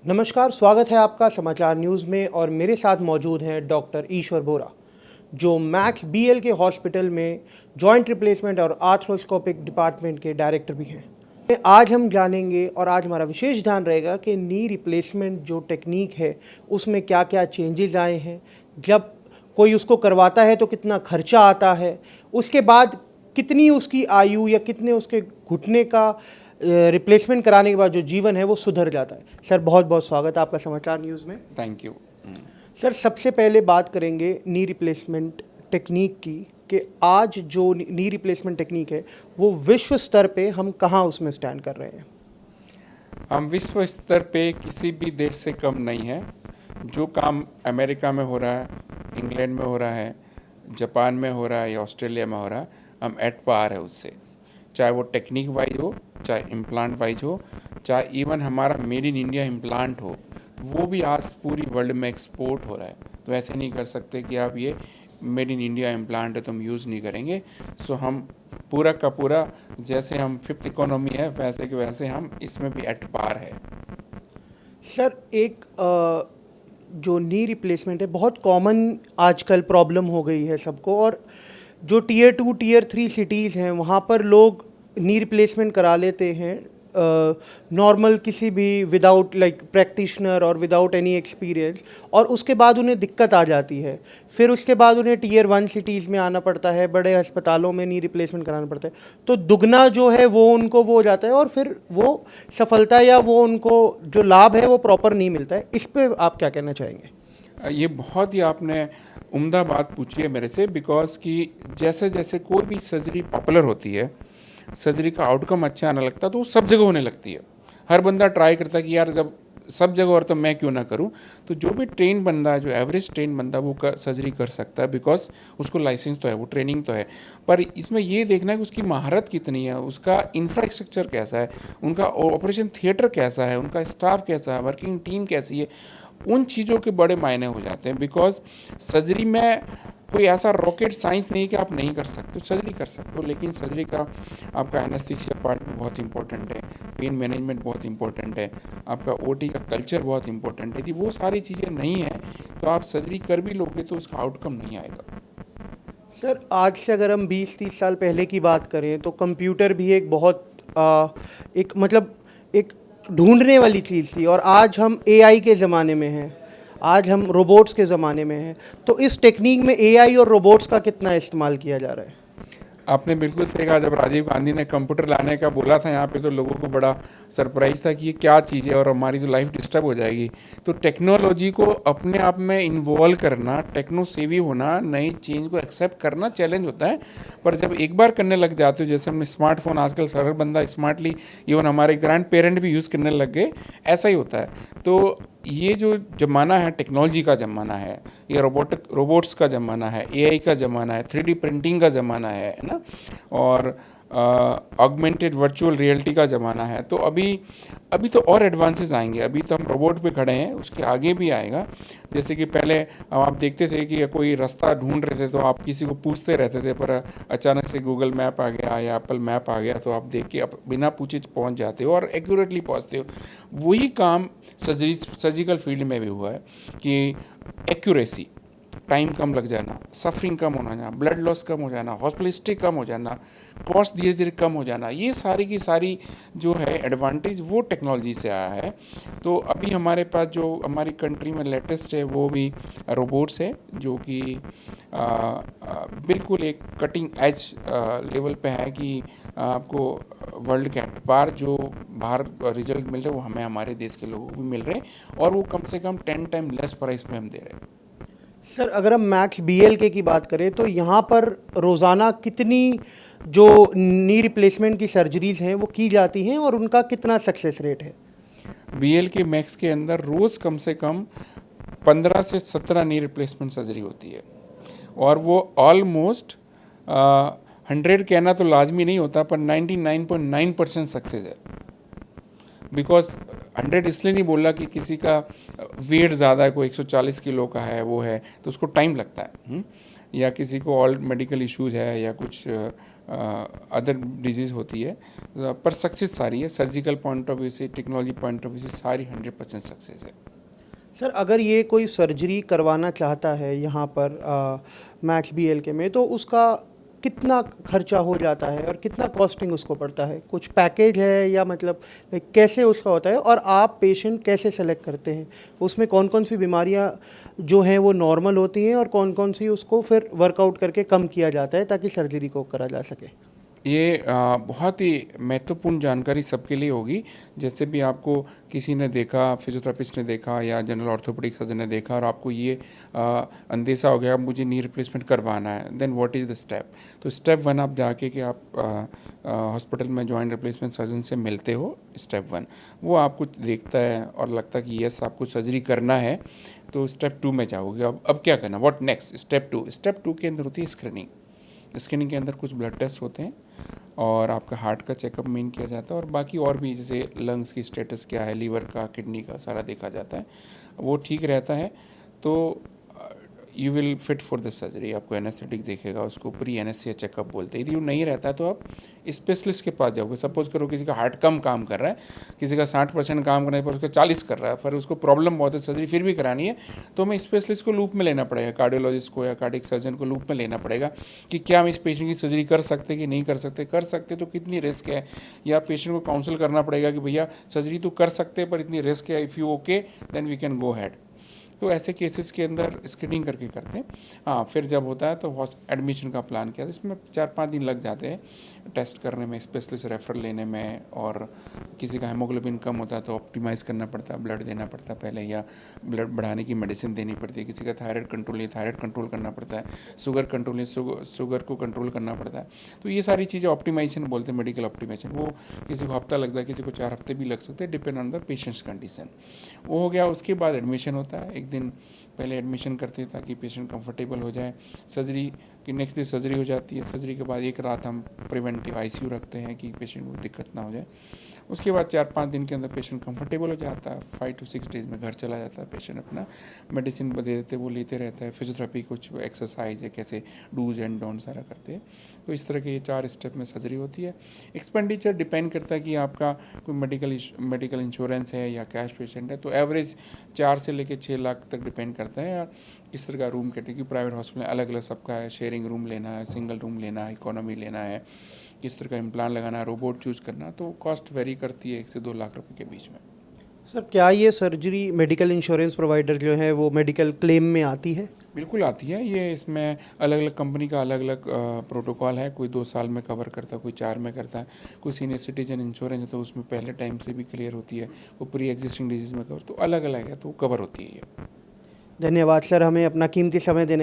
नमस्कार, स्वागत है आपका समाचार न्यूज़ में। और मेरे साथ मौजूद हैं डॉक्टर ईश्वर बोरा, जो मैक्स बीएल के हॉस्पिटल में जॉइंट रिप्लेसमेंट और आर्थ्रोस्कोपिक डिपार्टमेंट के डायरेक्टर भी हैं। आज हम जानेंगे और आज हमारा विशेष ध्यान रहेगा कि नी रिप्लेसमेंट जो टेक्निक है उसमें क्या क्या चेंजेस आए हैं, जब कोई उसको करवाता है तो कितना खर्चा आता है, उसके बाद कितनी उसकी आयु या कितने उसके घुटने का रिप्लेसमेंट कराने के बाद जो जीवन है वो सुधर जाता है। सर, बहुत बहुत स्वागत है आपका समाचार न्यूज़ में। Thank you. सर, सबसे पहले बात करेंगे नी रिप्लेसमेंट टेक्निक की कि आज जो नी रिप्लेसमेंट टेक्निक है वो विश्व स्तर पे हम कहाँ उसमें स्टैंड कर रहे हैं। हम विश्व स्तर पे किसी भी देश से कम नहीं है। जो काम अमेरिका में हो रहा है, इंग्लैंड में हो रहा है, जापान में हो रहा है या ऑस्ट्रेलिया में हो रहा है, हम एट पार है उससे। चाहे वो टेक्निक वाइज हो, चाहे इम्प्लांट वाइज हो, चाहे इवन हमारा मेड इन इंडिया इम्प्लांट हो, वो भी आज पूरी वर्ल्ड में एक्सपोर्ट हो रहा है। तो ऐसे नहीं कर सकते कि आप ये मेड इन इंडिया इम्प्लांट है तो हम यूज़ नहीं करेंगे। सो हम पूरा का पूरा, जैसे हम फिफ्थ इकोनॉमी है वैसे के वैसे हम इसमें भी एट पार है। सर, एक जो नी रिप्लेसमेंट है बहुत कॉमन आजकल प्रॉब्लम हो गई है सबको। और जो टीयर 2 टीयर 3 सिटीज़ हैं वहाँ पर लोग नी रिप्लेसमेंट करा लेते हैं नॉर्मल किसी भी विदाउट लाइक प्रैक्टिशनर और विदाउट एनी एक्सपीरियंस, और उसके बाद उन्हें दिक्कत आ जाती है। फिर उसके बाद उन्हें टीयर 1 सिटीज़ में आना पड़ता है, बड़े अस्पतालों में नी रिप्लेसमेंट कराना पड़ता है। तो दुगना जो है वो उनको वो हो जाता है और फिर वो सफलता या वो उनको जो लाभ है वो प्रॉपर नहीं मिलता है। इस पर आप क्या कहना चाहेंगे? ये बहुत ही आपने उम्दा बात पूछी है मेरे से, बिकॉज कि जैसे जैसे कोई भी सर्जरी पॉपुलर होती है, सर्जरी का आउटकम अच्छा आने लगता है, तो वो सब जगह होने लगती है। हर बंदा ट्राई करता है कि यार जब सब जगह और तो मैं क्यों ना करूं। तो जो भी ट्रेन बंदा है, जो एवरेज ट्रेन बंदा, वो सर्जरी कर सकता है, बिकॉज उसको लाइसेंस तो है, वो ट्रेनिंग तो है। पर इसमें ये देखना है कि उसकी महारत कितनी है, उसका इंफ्रास्ट्रक्चर कैसा है, उनका ऑपरेशन थिएटर कैसा है, उनका स्टाफ कैसा है, वर्किंग टीम कैसी है। उन चीज़ों के बड़े मायने हो जाते हैं। बिकॉज सर्जरी में कोई ऐसा रॉकेट साइंस नहीं कि आप नहीं कर सकते, सर्जरी कर सकते हो, लेकिन सर्जरी का आपका एनेस्थीसिया पार्ट बहुत इंपॉर्टेंट है, पेन मैनेजमेंट बहुत इंपॉर्टेंट है, आपका ओटी का कल्चर बहुत इंपॉर्टेंट है। यदि वो सारी चीज़ें नहीं है तो आप सर्जरी कर भी लोगे तो उसका आउटकम नहीं आएगा। सर, आज से अगर हम 20-30 साल पहले की बात करें तो कंप्यूटर भी एक बहुत एक मतलब एक ढूंढने वाली चीज़ थी, और आज हम एआई के ज़माने में हैं, आज हम रोबोट्स के ज़माने में हैं। तो इस टेक्निक में एआई और रोबोट्स का कितना इस्तेमाल किया जा रहा है? आपने बिल्कुल सही कहा। जब राजीव गांधी ने कंप्यूटर लाने का बोला था यहाँ पे, तो लोगों को बड़ा सरप्राइज था कि ये क्या चीज़ है और हमारी तो लाइफ डिस्टर्ब हो जाएगी। तो टेक्नोलॉजी को अपने आप में इन्वॉल्व करना, टेक्नो सेवी होना, नई चीज़ को एक्सेप्ट करना चैलेंज होता है। पर जब एक बार करने लग जाते हो, जैसे हमने स्मार्टफोन आजकल हर बंदा स्मार्टली, इवन हमारे ग्रैंड पेरेंट भी यूज़ करने लग गए, ऐसा ही होता है। तो ये जो ज़माना है, टेक्नोलॉजी का ज़माना है, ये रोबोट्स का ज़माना है, एआई का ज़माना है, 3D प्रिंटिंग का ज़माना है ना, और ऑगमेंटेड वर्चुअल रियलिटी का ज़माना है। तो अभी अभी तो और एडवांसेस आएंगे। अभी तो हम रोबोट पे खड़े हैं, उसके आगे भी आएगा। जैसे कि पहले आप देखते थे कि कोई रास्ता ढूंढ रहे थे तो आप किसी को पूछते रहते थे, पर अचानक से गूगल मैप आ गया या एप्पल मैप आ गया तो आप देख के बिना पूछे पहुंच जाते हो और एक्यूरेटली पहुंचते हो। वही काम सर्जिकल फील्ड में भी हुआ है कि एक्यूरेसी, टाइम कम लग जाना, सफरिंग कम होना जाना, ब्लड लॉस कम हो जाना, हॉस्पिटल स्टे कम हो जाना, कॉस्ट धीरे धीरे कम हो जाना, ये सारी की सारी जो है एडवांटेज वो टेक्नोलॉजी से आया है। तो अभी हमारे पास जो हमारी कंट्री में लेटेस्ट है वो भी रोबोट्स है, जो कि बिल्कुल एक कटिंग एज लेवल पे है कि आपको वर्ल्ड के पार जो बाहर रिजल्ट मिल रहे हैं वो हमें हमारे देश के लोगों को भी मिल रहे हैं, और वो कम से कम 10 टाइम लेस प्राइस में हम दे रहे हैं। सर, अगर हम मैक्स बीएल की बात करें तो यहाँ पर रोज़ाना कितनी जो नी रिप्लेसमेंट की सर्जरीज हैं वो की जाती हैं और उनका कितना सक्सेस रेट है? बीएल के मैक्स के अंदर रोज़ कम से कम 15 से 17 नी रिप्लेसमेंट सर्जरी होती है, और वो ऑलमोस्ट 100 कहना तो लाजमी नहीं होता, पर 99.9% सक्सेस है। बिकॉज 100 इसलिए नहीं बोला कि किसी का वेट ज़्यादा है, कोई 140 किलो का है वो है तो उसको टाइम लगता है, या किसी को ऑल मेडिकल इश्यूज है या कुछ अदर डिजीज़ होती है, पर सक्सेस सारी है सर्जिकल पॉइंट ऑफ व्यू से, टेक्नोलॉजी पॉइंट ऑफ व्यू से सारी 100% सक्सेस है। सर अगर ये कोई सर्जरी करवाना चाहता है यहाँ पर मैक्स BLK में, तो उसका कितना खर्चा हो जाता है और कितना कॉस्टिंग उसको पड़ता है? कुछ पैकेज है या मतलब कैसे उसका होता है, और आप पेशेंट कैसे सेलेक्ट करते हैं? उसमें कौन कौन सी बीमारियाँ जो हैं वो नॉर्मल होती हैं और कौन कौन सी उसको फिर वर्कआउट करके कम किया जाता है ताकि सर्जरी को करा जा सके? ये बहुत ही महत्वपूर्ण जानकारी सबके लिए होगी। जैसे भी आपको किसी ने देखा, फिजियोथेरेपिस्ट ने देखा या जनरल ऑर्थोपेडिक सर्जन ने देखा और आपको ये अंदेशा हो गया मुझे नी रिप्लेसमेंट करवाना है, then what is the step. तो स्टेप 1 आप जाके कि आप हॉस्पिटल में जॉइंट रिप्लेसमेंट सर्जन से मिलते हो। स्टेप 1 वो आपको देखता है और लगता है कि यस आपको सर्जरी करना है, तो स्टेप 2 में जाओगे। अब क्या करना, व्हाट नेक्स्ट, स्टेप 2 के अंदर होती है स्क्रीनिंग। स्क्रीनिंग के अंदर कुछ ब्लड टेस्ट होते हैं और आपका हार्ट का चेकअप मेन किया जाता है और बाकी और भी जैसे लंग्स की स्टेटस क्या है, लीवर का, किडनी का, सारा देखा जाता है। वो ठीक रहता है तो you will fit for the surgery. आपको एनेस्थेटिक देखेगा, उसको प्री एनेस्थीसिया चेकअप बोलते हैं। यदि वो नहीं रहता है तो आप स्पेशलिस्ट के पास जाओगे। सपोज करो किसी का हार्ट कम काम कर रहा है, किसी का 60% काम करने पर उसका 40 कर रहा है, पर उसको प्रॉब्लम बहुत है, सर्जरी फिर भी करानी है, तो हमें स्पेशलिस्ट को लूप में लेना पड़ेगा, कार्डियोलॉजिस्ट को या कार्डियक सर्जन को लूप में लेना पड़ेगा कि क्या हम इस पेशेंट की सर्जरी कर सकते कि नहीं कर सकते, कर सकते तो कितनी रिस्क है, या पेशेंट को काउंसिल करना पड़ेगा कि भैया सर्जरी तो कर सकते हैं पर इतनी रिस्क है, if you okay then we can go ahead. तो ऐसे केसेस के अंदर स्क्रीनिंग करके करते हैं। हाँ, फिर जब होता है तो एडमिशन का प्लान किया, इसमें 4-5 दिन लग जाते हैं टेस्ट करने में, स्पेशलिस्ट रेफरल लेने में, और किसी का हेमोग्लोबिन कम होता है तो ऑप्टिमाइज़ करना पड़ता है, ब्लड देना पड़ता है पहले, या ब्लड बढ़ाने की मेडिसिन देनी पड़ती है। किसी का थायराइड कंट्रोल नहीं, थायराइड कंट्रोल करना पड़ता है, शुगर कंट्रोल नहीं, शुगर को कंट्रोल करना पड़ता है। तो ये सारी चीज़ें ऑप्टिमाइजेशन बोलते हैं, मेडिकल ऑप्टिमाइजेशन। वो किसी को हफ्ता लगता है, किसी को 4 हफ्ते भी लग सकते हैं, depend on the patients condition. वो हो गया, उसके बाद एडमिशन होता है। एक दिन पहले एडमिशन करते हैं ताकि पेशेंट कंफर्टेबल हो जाए। सर्जरी कि नेक्स्ट डे सर्जरी हो जाती है। सर्जरी के बाद एक रात हम प्रिवेंटिव ICU रखते हैं कि पेशेंट को दिक्कत ना हो जाए। उसके बाद 4-5 दिन के अंदर पेशेंट कंफर्टेबल हो जाता है। 5 to 6 डेज़ में घर चला जाता है पेशेंट। अपना मेडिसिन दे देते, वो लेते रहता है। फिजियोथेरेपी, कुछ एक्सरसाइज है, कैसे डूज एंड डोंट सारा करते हैं। तो इस तरह के ये 4 स्टेप में सर्जरी होती है। एक्सपेंडिचर डिपेंड करता है कि आपका कोई मेडिकल इंश्योरेंस है या कैश पेशेंट है, तो एवरेज 4 से लेकर 6 लाख तक डिपेंड करता है। और किस तरह का रूम कैटेगरी, प्राइवेट हॉस्पिटल अलग अलग सबका है, शेयरिंग रूम लेना है, सिंगल रूम लेना है, इकोनॉमी लेना है, किस तरह का इम्प्लांट लगाना है, रोबोट चूज़ करना, तो कॉस्ट वेरी करती है 1 से 2 लाख रुपए के बीच में। सर क्या ये सर्जरी मेडिकल इंश्योरेंस प्रोवाइडर जो है वो मेडिकल क्लेम में आती है? बिल्कुल आती है ये। इसमें अलग अलग कंपनी का अलग अलग प्रोटोकॉल है। कोई 2 साल में कवर करता है, कोई 4 में करता है, कोई सीनियर सिटीजन इंश्योरेंस है तो उसमें पहले टाइम से भी क्लियर होती है, वो प्री एग्जिस्टिंग डिजीज़ में कवर, तो अलग अलग है तो कवर होती है ये। धन्यवाद सर, हमें अपना कीमती समय देने